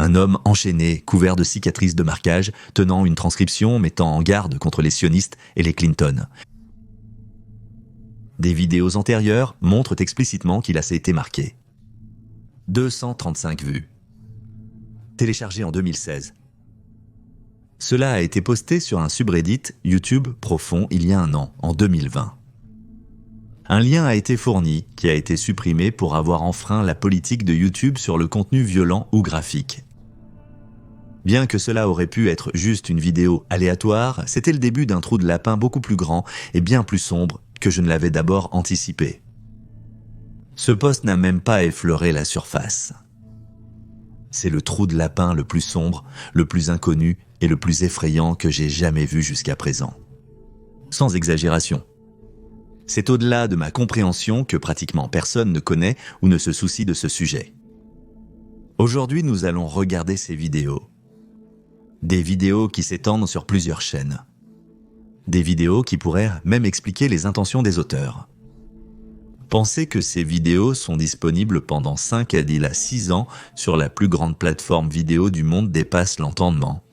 Un homme enchaîné, couvert de cicatrices de marquage, tenant une transcription mettant en garde contre les sionistes et les Clinton. Des vidéos antérieures montrent explicitement qu'il a été marqué. 235 vues. Téléchargé en 2016. Cela a été posté sur un subreddit YouTube profond il y a un an, en 2020. Un lien a été fourni, qui a été supprimé pour avoir enfreint la politique de YouTube sur le contenu violent ou graphique. Bien que cela aurait pu être juste une vidéo aléatoire, c'était le début d'un trou de lapin beaucoup plus grand et bien plus sombre que je ne l'avais d'abord anticipé. Ce post n'a même pas effleuré la surface. C'est le trou de lapin le plus sombre, le plus inconnu et le plus effrayant que j'ai jamais vu jusqu'à présent. Sans exagération. C'est au-delà de ma compréhension que pratiquement personne ne connaît ou ne se soucie de ce sujet. Aujourd'hui, nous allons regarder ces vidéos. Des vidéos qui s'étendent sur plusieurs chaînes. Des vidéos qui pourraient même expliquer les intentions des auteurs. Pensez que ces vidéos sont disponibles pendant 5 à 6 ans sur la plus grande plateforme vidéo du monde dépasse l'entendement.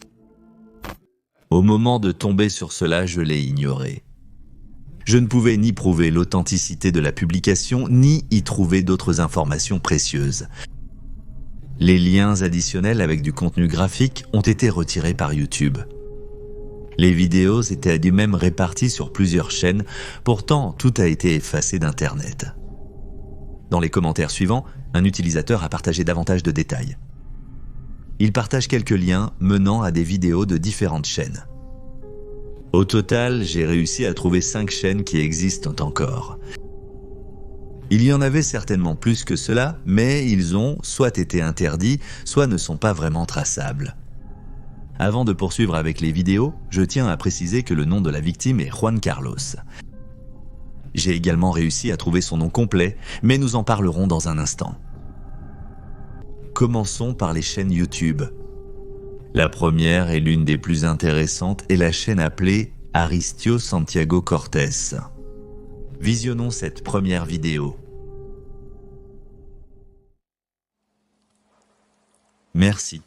Au moment de tomber sur cela, je l'ai ignoré. Je ne pouvais ni prouver l'authenticité de la publication, ni y trouver d'autres informations précieuses. Les liens additionnels avec du contenu graphique ont été retirés par YouTube. Les vidéos étaient du même réparties sur plusieurs chaînes, pourtant tout a été effacé d'Internet. Dans les commentaires suivants, un utilisateur a partagé davantage de détails. Il partage quelques liens menant à des vidéos de différentes chaînes. Au total, j'ai réussi à trouver 5 chaînes qui existent encore. Il y en avait certainement plus que cela, mais ils ont soit été interdits, soit ne sont pas vraiment traçables. Avant de poursuivre avec les vidéos, je tiens à préciser que le nom de la victime est Juan Carlos. J'ai également réussi à trouver son nom complet, mais nous en parlerons dans un instant. Commençons par les chaînes YouTube. La première et l'une des plus intéressantes est la chaîne appelée Aristio Santiago Cortés. Visionnons cette première vidéo. Merci.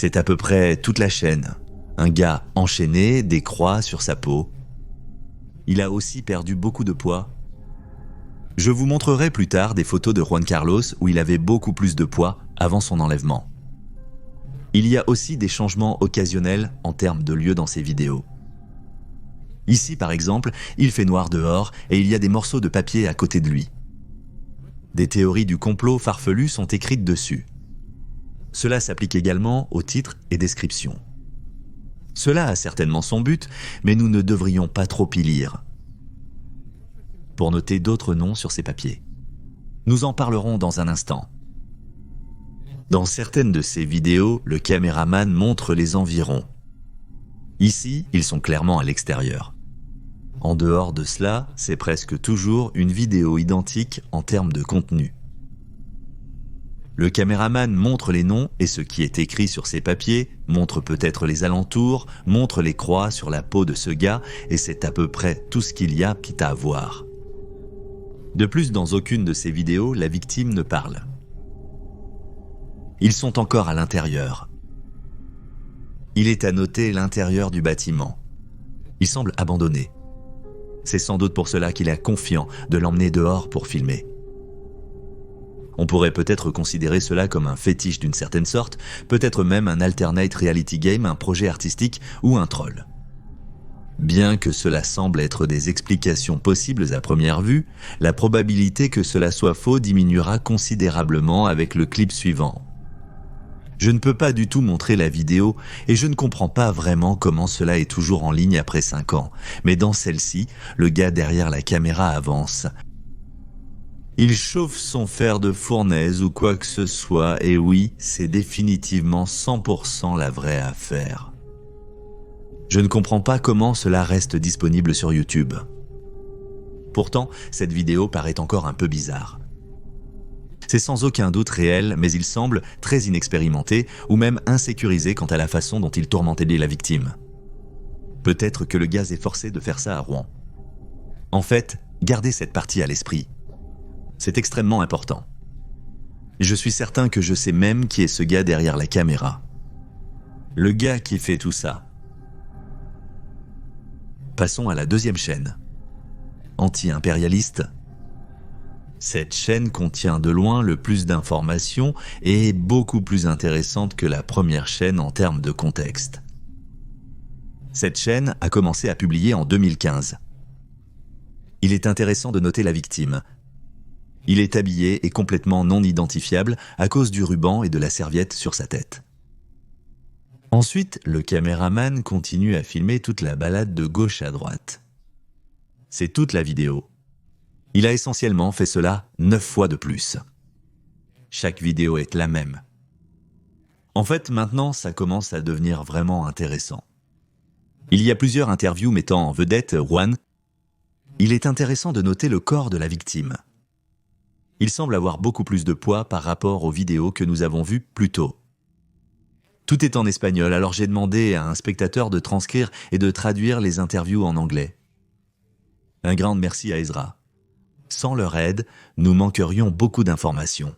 C'est à peu près toute la chaîne. Un gars enchaîné, des croix sur sa peau. Il a aussi perdu beaucoup de poids. Je vous montrerai plus tard des photos de Juan Carlos où il avait beaucoup plus de poids avant son enlèvement. Il y a aussi des changements occasionnels en termes de lieu dans ces vidéos. Ici par exemple, il fait noir dehors et il y a des morceaux de papier à côté de lui. Des théories du complot farfelues sont écrites dessus. Cela s'applique également aux titres et descriptions. Cela a certainement son but, mais nous ne devrions pas trop y lire. Pour noter d'autres noms sur ces papiers. Nous en parlerons dans un instant. Dans certaines de ces vidéos, le caméraman montre les environs. Ici, ils sont clairement à l'extérieur. En dehors de cela, c'est presque toujours une vidéo identique en termes de contenu. Le caméraman montre les noms et ce qui est écrit sur ces papiers, montre peut-être les alentours, montre les croix sur la peau de ce gars et c'est à peu près tout ce qu'il y a à voir. De plus, dans aucune de ces vidéos, la victime ne parle. Ils sont encore à l'intérieur. Il est à noter l'intérieur du bâtiment. Il semble abandonné. C'est sans doute pour cela qu'il est confiant de l'emmener dehors pour filmer. On pourrait peut-être considérer cela comme un fétiche d'une certaine sorte, peut-être même un alternate reality game, un projet artistique ou un troll. Bien que cela semble être des explications possibles à première vue, la probabilité que cela soit faux diminuera considérablement avec le clip suivant. Je ne peux pas du tout montrer la vidéo et je ne comprends pas vraiment comment cela est toujours en ligne après 5 ans. Mais dans celle-ci, le gars derrière la caméra avance. Il chauffe son fer de fournaise ou quoi que ce soit et oui, c'est définitivement 100% la vraie affaire. Je ne comprends pas comment cela reste disponible sur YouTube. Pourtant, cette vidéo paraît encore un peu bizarre. C'est sans aucun doute réel, mais il semble très inexpérimenté ou même insécurisé quant à la façon dont il tourmentait la victime. Peut-être que le gaz est forcé de faire ça à Rouen. En fait, gardez cette partie à l'esprit. C'est extrêmement important. Je suis certain que je sais même qui est ce gars derrière la caméra. Le gars qui fait tout ça. Passons à la deuxième chaîne. Anti-impérialiste. Cette chaîne contient de loin le plus d'informations et est beaucoup plus intéressante que la première chaîne en termes de contexte. Cette chaîne a commencé à publier en 2015. Il est intéressant de noter la victime. Il est habillé et complètement non identifiable à cause du ruban et de la serviette sur sa tête. Ensuite, le caméraman continue à filmer toute la balade de gauche à droite. C'est toute la vidéo. Il a essentiellement fait cela 9 fois de plus. Chaque vidéo est la même. En fait, maintenant, ça commence à devenir vraiment intéressant. Il y a plusieurs interviews mettant en vedette Juan. Il est intéressant de noter le corps de la victime. Il semble avoir beaucoup plus de poids par rapport aux vidéos que nous avons vues plus tôt. Tout est en espagnol, alors j'ai demandé à un spectateur de transcrire et de traduire les interviews en anglais. Un grand merci à Ezra. Sans leur aide, nous manquerions beaucoup d'informations.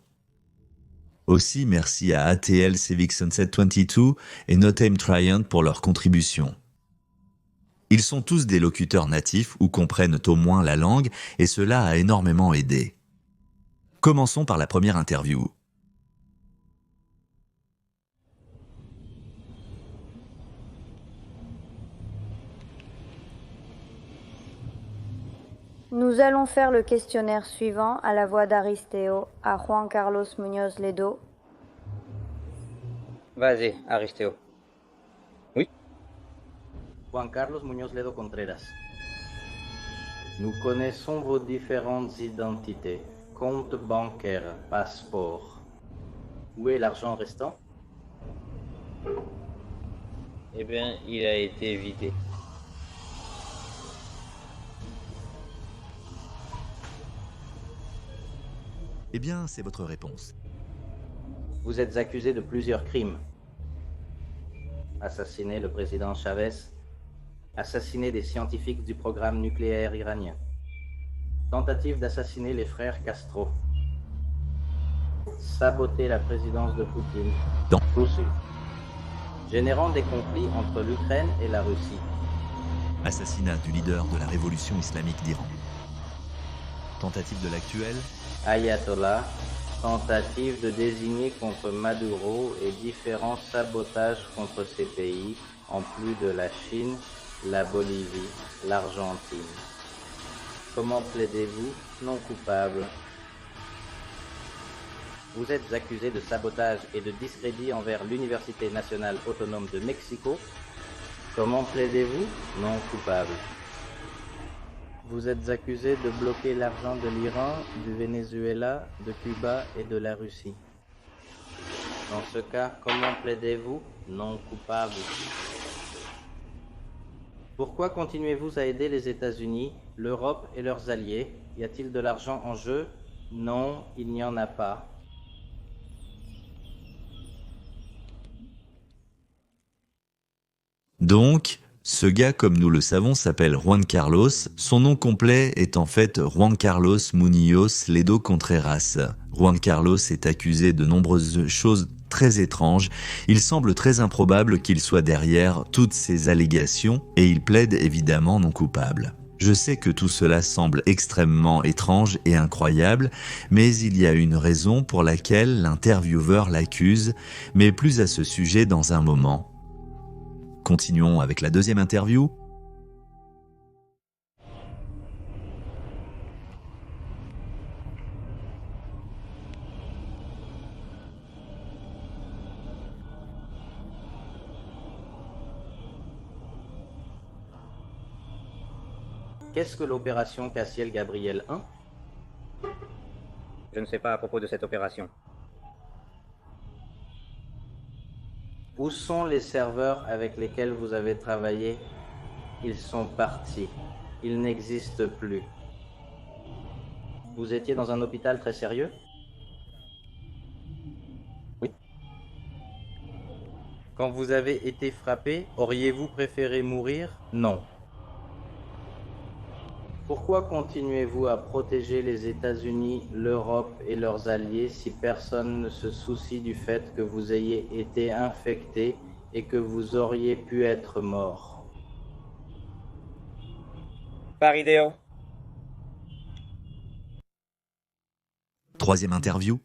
Aussi, merci à ATL Civic Sunset 22 et No Time Tryant pour leur contribution. Ils sont tous des locuteurs natifs ou comprennent au moins la langue et cela a énormément aidé. Commençons par la première interview. Nous allons faire le questionnaire suivant à la voix d'Aristeo à Juan Carlos Muñoz Ledo. Vas-y, Aristeo. Oui. Juan Carlos Muñoz Ledo Contreras. Nous connaissons vos différentes identités, compte bancaire, passeport. Où est l'argent restant? Eh bien, il a été vidé. Eh bien, c'est votre réponse. Vous êtes accusé de plusieurs crimes. Assassiner le président Chavez, assassiner des scientifiques du programme nucléaire iranien, tentative d'assassiner les frères Castro, saboter la présidence de Poutine, Russie, générant des conflits entre l'Ukraine et la Russie. Assassinat du leader de la révolution islamique d'Iran. Tentative de l'actuel. Ayatollah, tentative de désigner contre Maduro et différents sabotages contre ces pays, en plus de la Chine, la Bolivie, l'Argentine. Comment plaidez-vous? Non coupable. Vous êtes accusé de sabotage et de discrédit envers l'Université nationale autonome de Mexico. Comment plaidez-vous? Non coupable. Vous êtes accusé de bloquer l'argent de l'Iran, du Venezuela, de Cuba et de la Russie. Dans ce cas, comment plaidez-vous? Non coupable. Pourquoi continuez-vous à aider les États-Unis, l'Europe et leurs alliés? Y a-t-il de l'argent en jeu? Non, il n'y en a pas. Donc, ce gars, comme nous le savons, s'appelle Juan Carlos. Son nom complet est en fait Juan Carlos Muñoz Ledo Contreras. Juan Carlos est accusé de nombreuses choses très étranges. Il semble très improbable qu'il soit derrière toutes ces allégations et il plaide évidemment non coupable. Je sais que tout cela semble extrêmement étrange et incroyable, mais il y a une raison pour laquelle l'intervieweur l'accuse, mais plus à ce sujet dans un moment. Continuons avec la deuxième interview. Qu'est-ce que l'opération Cassiel Gabriel 1? Je ne sais pas à propos de cette opération. Où sont les serveurs avec lesquels vous avez travaillé? Ils sont partis. Ils n'existent plus. Vous étiez dans un hôpital très sérieux? Oui. Quand vous avez été frappé, auriez-vous préféré mourir? Non. Pourquoi continuez-vous à protéger les États-Unis, l'Europe et leurs alliés si personne ne se soucie du fait que vous ayez été infecté et que vous auriez pu être mort? Par idéo. Troisième interview.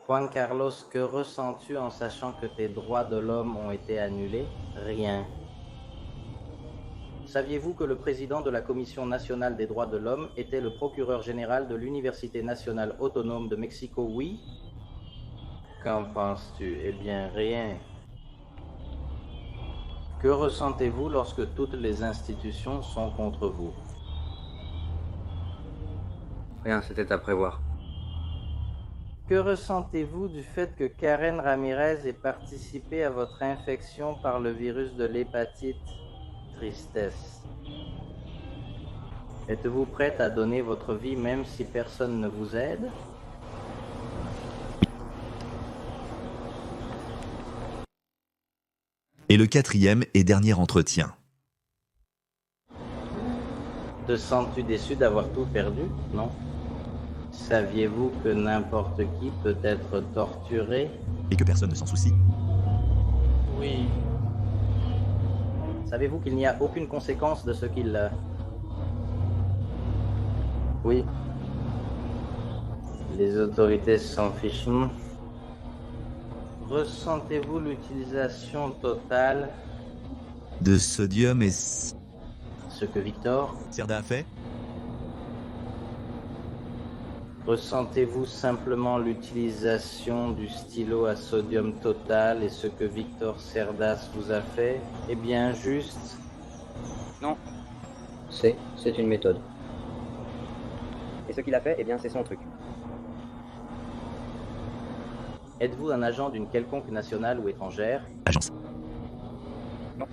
Juan Carlos, que ressens-tu en sachant que tes droits de l'homme ont été annulés? Rien. Saviez-vous que le président de la Commission nationale des droits de l'homme était le procureur général de l'Université nationale autonome de Mexico? Oui. Qu'en penses-tu? Eh bien, rien. Que ressentez-vous lorsque toutes les institutions sont contre vous? Rien, c'était à prévoir. Que ressentez-vous du fait que Karen Ramirez ait participé à votre infection par le virus de l'hépatite? Tristesse. Êtes-vous prête à donner votre vie même si personne ne vous aide? Et le quatrième et dernier entretien. Te sens-tu déçu d'avoir tout perdu? Non. Saviez-vous que n'importe qui peut être torturé? Et que personne ne s'en soucie. Oui. Savez-vous qu'il n'y a aucune conséquence de ce qu'il... Oui. Les autorités s'en fichent. Ressentez-vous l'utilisation totale De sodium et... ce que Victor? Cerda a fait? Ressentez-vous simplement l'utilisation du stylo à sodium total et ce que Victor Cerdas vous a fait? Eh bien, juste... Non. C'est une méthode. Et ce qu'il a fait, eh bien, c'est son truc. Êtes-vous un agent d'une quelconque nationale ou étrangère? Agence. Non.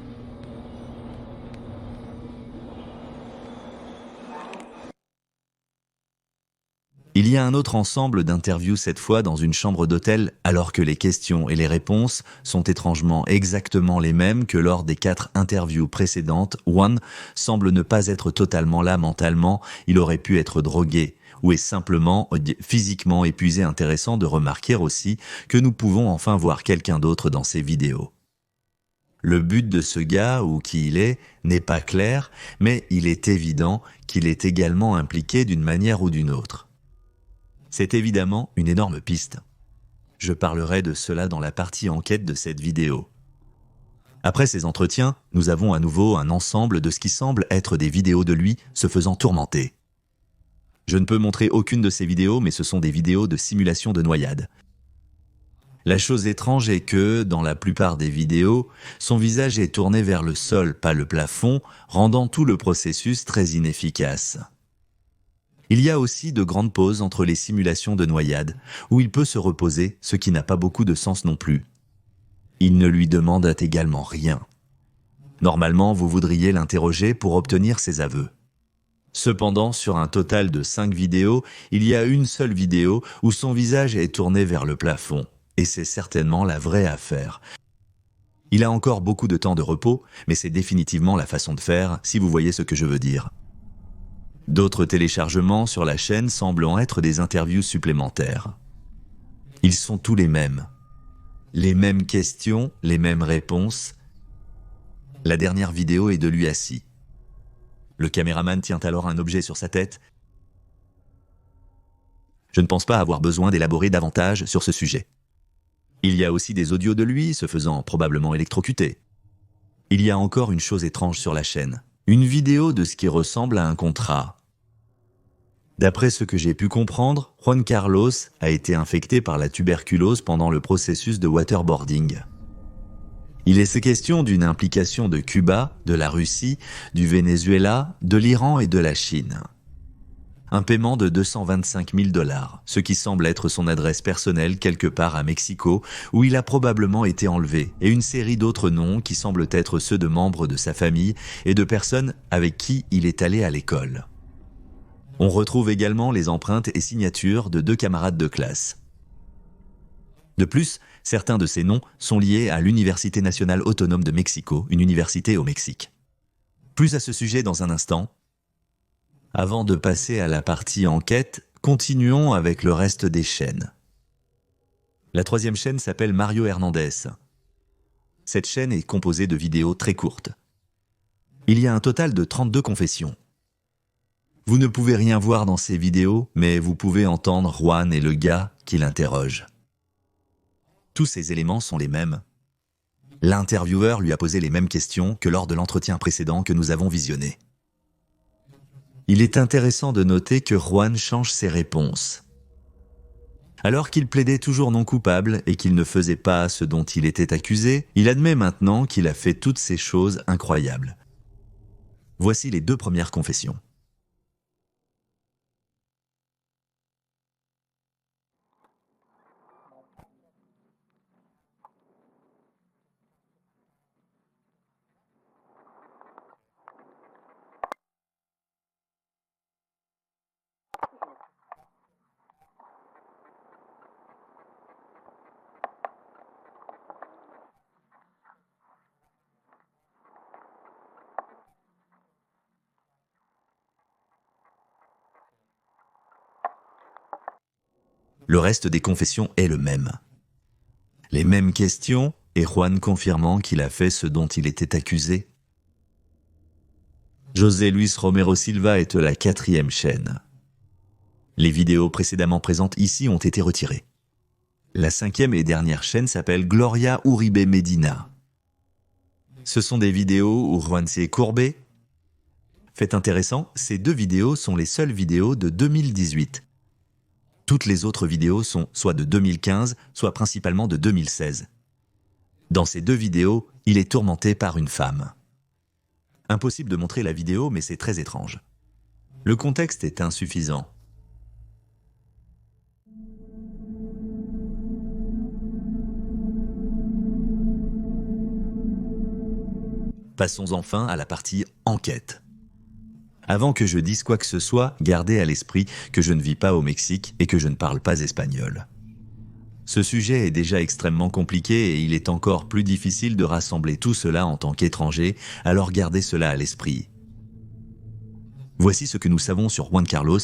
Il y a un autre ensemble d'interviews cette fois dans une chambre d'hôtel alors que les questions et les réponses sont étrangement exactement les mêmes que lors des 4 interviews précédentes. Juan semble ne pas être totalement là mentalement, il aurait pu être drogué ou est simplement physiquement épuisé. Intéressant de remarquer aussi que nous pouvons enfin voir quelqu'un d'autre dans ces vidéos. Le but de ce gars, ou qui il est, n'est pas clair, mais il est évident qu'il est également impliqué d'une manière ou d'une autre. C'est évidemment une énorme piste. Je parlerai de cela dans la partie enquête de cette vidéo. Après ces entretiens, nous avons à nouveau un ensemble de ce qui semble être des vidéos de lui se faisant tourmenter. Je ne peux montrer aucune de ces vidéos, mais ce sont des vidéos de simulation de noyade. La chose étrange est que, dans la plupart des vidéos, son visage est tourné vers le sol, pas le plafond, rendant tout le processus très inefficace. Il y a aussi de grandes pauses entre les simulations de noyade, où il peut se reposer, ce qui n'a pas beaucoup de sens non plus. Il ne lui demande également rien. Normalement, vous voudriez l'interroger pour obtenir ses aveux. Cependant, sur un total de 5 vidéos, il y a une seule vidéo où son visage est tourné vers le plafond, et c'est certainement la vraie affaire. Il a encore beaucoup de temps de repos, mais c'est définitivement la façon de faire, si vous voyez ce que je veux dire. D'autres téléchargements sur la chaîne semblent être des interviews supplémentaires. Ils sont tous les mêmes. Les mêmes questions, les mêmes réponses. La dernière vidéo est de lui assis. Le caméraman tient alors un objet sur sa tête. Je ne pense pas avoir besoin d'élaborer davantage sur ce sujet. Il y a aussi des audios de lui se faisant probablement électrocuter. Il y a encore une chose étrange sur la chaîne. Une vidéo de ce qui ressemble à un contrat. D'après ce que j'ai pu comprendre, Juan Carlos a été infecté par la tuberculose pendant le processus de waterboarding. Il est question d'une implication de Cuba, de la Russie, du Venezuela, de l'Iran et de la Chine. Un paiement de 225 000 $, ce qui semble être son adresse personnelle quelque part à Mexico, où il a probablement été enlevé, et une série d'autres noms qui semblent être ceux de membres de sa famille et de personnes avec qui il est allé à l'école. On retrouve également les empreintes et signatures de 2 camarades de classe. De plus, certains de ces noms sont liés à l'Université nationale autonome de Mexico, une université au Mexique. Plus à ce sujet dans un instant. Avant de passer à la partie enquête, continuons avec le reste des chaînes. La 3e chaîne s'appelle Mario Hernandez. Cette chaîne est composée de vidéos très courtes. Il y a un total de 32 confessions. Vous ne pouvez rien voir dans ces vidéos, mais vous pouvez entendre Juan et le gars qui l'interrogent. Tous ces éléments sont les mêmes. L'intervieweur lui a posé les mêmes questions que lors de l'entretien précédent que nous avons visionné. Il est intéressant de noter que Juan change ses réponses. Alors qu'il plaidait toujours non coupable et qu'il ne faisait pas ce dont il était accusé, il admet maintenant qu'il a fait toutes ces choses incroyables. Voici les 2 premières confessions. Le reste des confessions est le même. Les mêmes questions et Juan confirmant qu'il a fait ce dont il était accusé. José Luis Romero Silva est la 4e chaîne. Les vidéos précédemment présentes ici ont été retirées. La 5e et dernière chaîne s'appelle Gloria Uribe Medina. Ce sont des vidéos où Juan s'est courbé. Fait intéressant, ces 2 vidéos sont les seules vidéos de 2018. Toutes les autres vidéos sont soit de 2015, soit principalement de 2016. Dans ces 2 vidéos, il est tourmenté par une femme. Impossible de montrer la vidéo, mais c'est très étrange. Le contexte est insuffisant. Passons enfin à la partie enquête. Avant que je dise quoi que ce soit, gardez à l'esprit que je ne vis pas au Mexique et que je ne parle pas espagnol. Ce sujet est déjà extrêmement compliqué et il est encore plus difficile de rassembler tout cela en tant qu'étranger, alors gardez cela à l'esprit. Voici ce que nous savons sur Juan Carlos.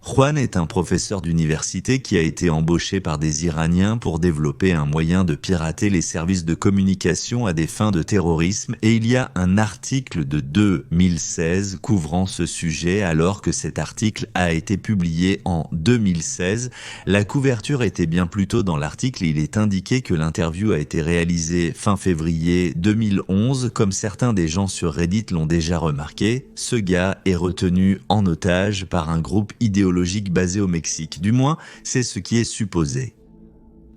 Juan est un professeur d'université qui a été embauché par des Iraniens pour développer un moyen de pirater les services de communication à des fins de terrorisme et il y a un article de 2016 couvrant ce sujet alors que cet article a été publié en 2016. La couverture était bien plus tôt dans l'article et il est indiqué que l'interview a été réalisée fin février 2011. Comme certains des gens sur Reddit l'ont déjà remarqué, ce gars est retenu en otage par un groupe idéologique basé au Mexique. Du moins, c'est ce qui est supposé.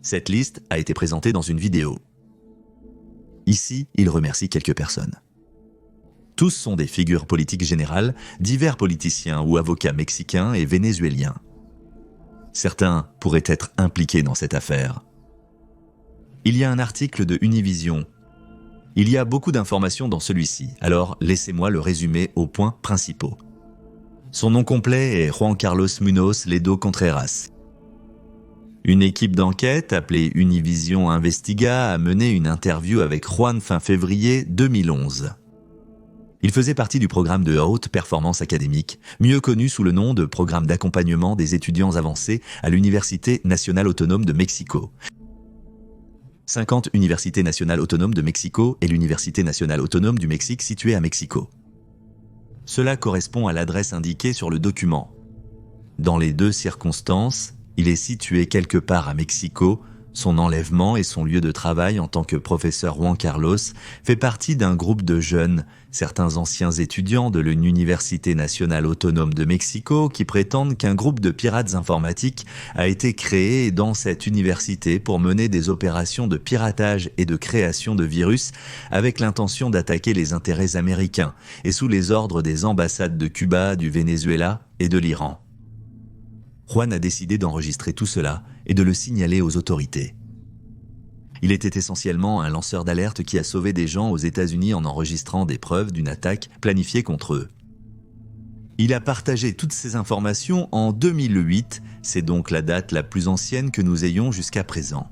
Cette liste a été présentée dans une vidéo. Ici, il remercie quelques personnes. Tous sont des figures politiques générales, divers politiciens ou avocats mexicains et vénézuéliens. Certains pourraient être impliqués dans cette affaire. Il y a un article de Univision. Il y a beaucoup d'informations dans celui-ci, alors laissez-moi le résumer aux points principaux. Son nom complet est Juan Carlos Munoz Ledo Contreras. Une équipe d'enquête appelée Univision Investiga a mené une interview avec Juan fin février 2011. Il faisait partie du programme de haute performance académique, mieux connu sous le nom de Programme d'accompagnement des étudiants avancés à l'Université nationale autonome de Mexico. 50 universités nationales autonomes de Mexico et l'Université nationale autonome du Mexique située à Mexico. Cela correspond à l'adresse indiquée sur le document. Dans les 2 circonstances, il est situé quelque part à Mexico, son enlèvement et son lieu de travail en tant que professeur Juan Carlos fait partie d'un groupe de jeunes, certains anciens étudiants de l'Université nationale autonome de Mexico, qui prétendent qu'un groupe de pirates informatiques a été créé dans cette université pour mener des opérations de piratage et de création de virus avec l'intention d'attaquer les intérêts américains et sous les ordres des ambassades de Cuba, du Venezuela et de l'Iran. Juan a décidé d'enregistrer tout cela et de le signaler aux autorités. Il était essentiellement un lanceur d'alerte qui a sauvé des gens aux États-Unis en enregistrant des preuves d'une attaque planifiée contre eux. Il a partagé toutes ces informations en 2008, c'est donc la date la plus ancienne que nous ayons jusqu'à présent.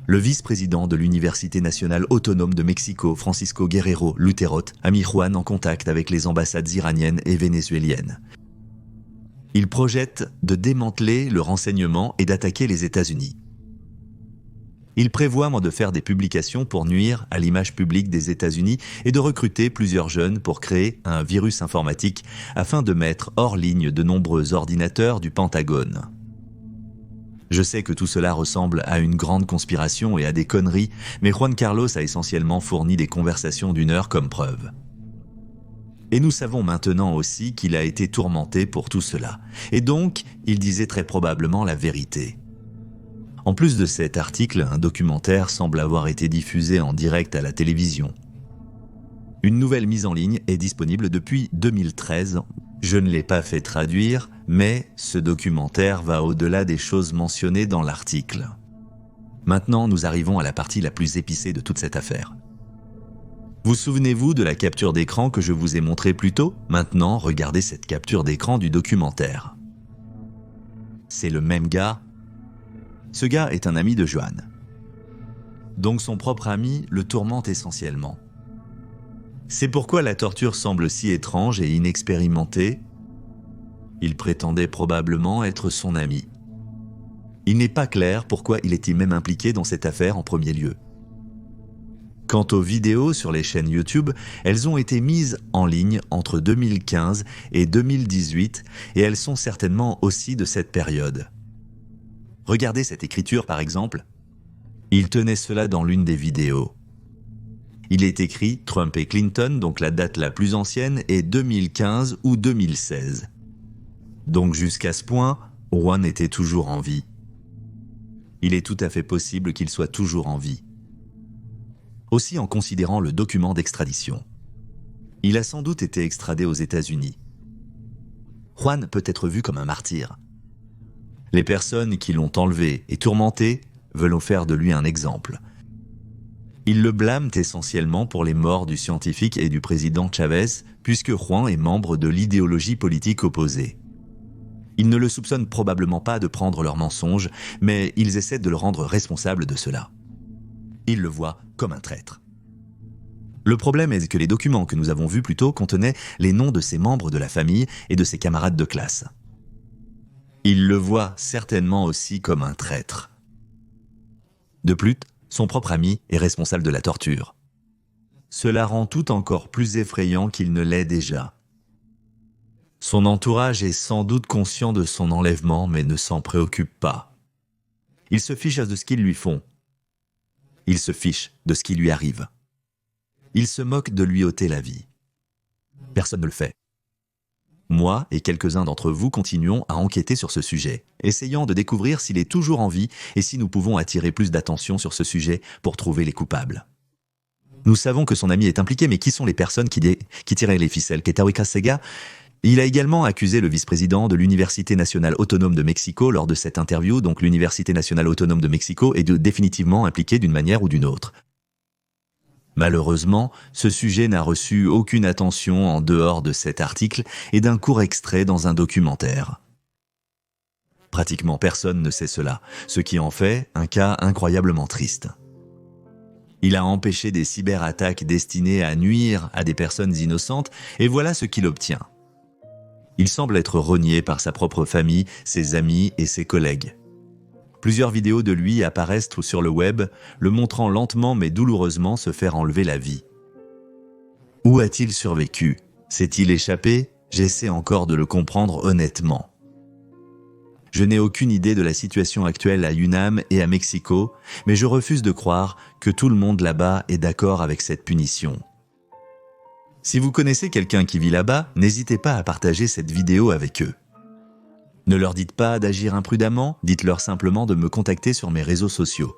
Le vice-président de l'Université nationale autonome de Mexico, Francisco Guerrero Luterot, a mis Juan en contact avec les ambassades iraniennes et vénézuéliennes. Il projette de démanteler le renseignement et d'attaquer les États-Unis. Il prévoit de faire des publications pour nuire à l'image publique des États-Unis et de recruter plusieurs jeunes pour créer un virus informatique afin de mettre hors ligne de nombreux ordinateurs du Pentagone. Je sais que tout cela ressemble à une grande conspiration et à des conneries, mais Juan Carlos a essentiellement fourni des conversations d'1 heure comme preuve. Et nous savons maintenant aussi qu'il a été tourmenté pour tout cela. Et donc, il disait très probablement la vérité. En plus de cet article, un documentaire semble avoir été diffusé en direct à la télévision. Une nouvelle mise en ligne est disponible depuis 2013. Je ne l'ai pas fait traduire, mais ce documentaire va au-delà des choses mentionnées dans l'article. Maintenant, nous arrivons à la partie la plus épicée de toute cette affaire. Vous souvenez-vous de la capture d'écran que je vous ai montrée plus tôt? Maintenant, regardez cette capture d'écran du documentaire. C'est le même gars. Ce gars est un ami de Joan. Donc son propre ami le tourmente essentiellement. C'est pourquoi la torture semble si étrange et inexpérimentée. Il prétendait probablement être son ami. Il n'est pas clair pourquoi il était même impliqué dans cette affaire en premier lieu. Quant aux vidéos sur les chaînes YouTube, elles ont été mises en ligne entre 2015 et 2018 et elles sont certainement aussi de cette période. Regardez cette écriture par exemple. Il tenait cela dans l'une des vidéos. Il est écrit Trump et Clinton, donc la date la plus ancienne est 2015 ou 2016. Donc jusqu'à ce point, Juan était toujours en vie. Il est tout à fait possible qu'il soit toujours en vie. Aussi en considérant le document d'extradition. Il a sans doute été extradé aux États-Unis. Juan peut être vu comme un martyr. Les personnes qui l'ont enlevé et tourmenté veulent en faire de lui un exemple. Ils le blâment essentiellement pour les morts du scientifique et du président Chavez, puisque Juan est membre de l'idéologie politique opposée. Ils ne le soupçonnent probablement pas de prendre leurs mensonges, mais ils essaient de le rendre responsable de cela. Ils le voient comme un traître. Le problème est que les documents que nous avons vus plus tôt contenaient les noms de ses membres de la famille et de ses camarades de classe. Ils le voient certainement aussi comme un traître. De plus, son propre ami est responsable de la torture. Cela rend tout encore plus effrayant qu'il ne l'est déjà. Son entourage est sans doute conscient de son enlèvement, mais ne s'en préoccupe pas. Il se fiche de ce qu'ils lui font. Il se fiche de ce qui lui arrive. Il se moque de lui ôter la vie. Personne ne le fait. Moi et quelques-uns d'entre vous continuons à enquêter sur ce sujet, essayant de découvrir s'il est toujours en vie et si nous pouvons attirer plus d'attention sur ce sujet pour trouver les coupables. Nous savons que son ami est impliqué, mais qui sont les personnes qui tiraient les ficelles? Ketawika Sega? Il a également accusé le vice-président de l'Université nationale autonome de Mexico lors de cette interview, donc l'Université nationale autonome de Mexico est définitivement impliquée d'une manière ou d'une autre. Malheureusement, ce sujet n'a reçu aucune attention en dehors de cet article et d'un court extrait dans un documentaire. Pratiquement personne ne sait cela, ce qui en fait un cas incroyablement triste. Il a empêché des cyberattaques destinées à nuire à des personnes innocentes et voilà ce qu'il obtient. Il semble être renié par sa propre famille, ses amis et ses collègues. Plusieurs vidéos de lui apparaissent sur le web, le montrant lentement mais douloureusement se faire enlever la vie. Où a-t-il survécu? S'est-il échappé? J'essaie encore de le comprendre honnêtement. Je n'ai aucune idée de la situation actuelle à Yunnan et à Mexico, mais je refuse de croire que tout le monde là-bas est d'accord avec cette punition. Si vous connaissez quelqu'un qui vit là-bas, n'hésitez pas à partager cette vidéo avec eux. Ne leur dites pas d'agir imprudemment, dites-leur simplement de me contacter sur mes réseaux sociaux.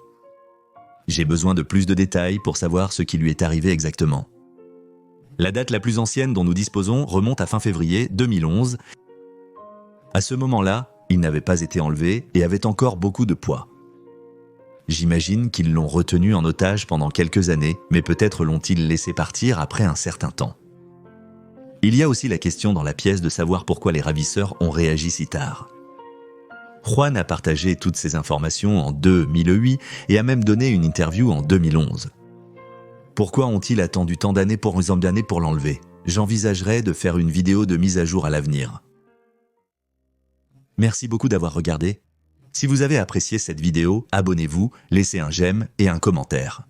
J'ai besoin de plus de détails pour savoir ce qui lui est arrivé exactement. La date la plus ancienne dont nous disposons remonte à fin février 2011. À ce moment-là, il n'avait pas été enlevé et avait encore beaucoup de poids. J'imagine qu'ils l'ont retenu en otage pendant quelques années, mais peut-être l'ont-ils laissé partir après un certain temps. Il y a aussi la question dans la pièce de savoir pourquoi les ravisseurs ont réagi si tard. Juan a partagé toutes ces informations en 2008 et a même donné une interview en 2011. Pourquoi ont-ils attendu tant d'années pour l'enlever? J'envisagerais de faire une vidéo de mise à jour à l'avenir. Merci beaucoup d'avoir regardé. Si vous avez apprécié cette vidéo, abonnez-vous, laissez un j'aime et un commentaire.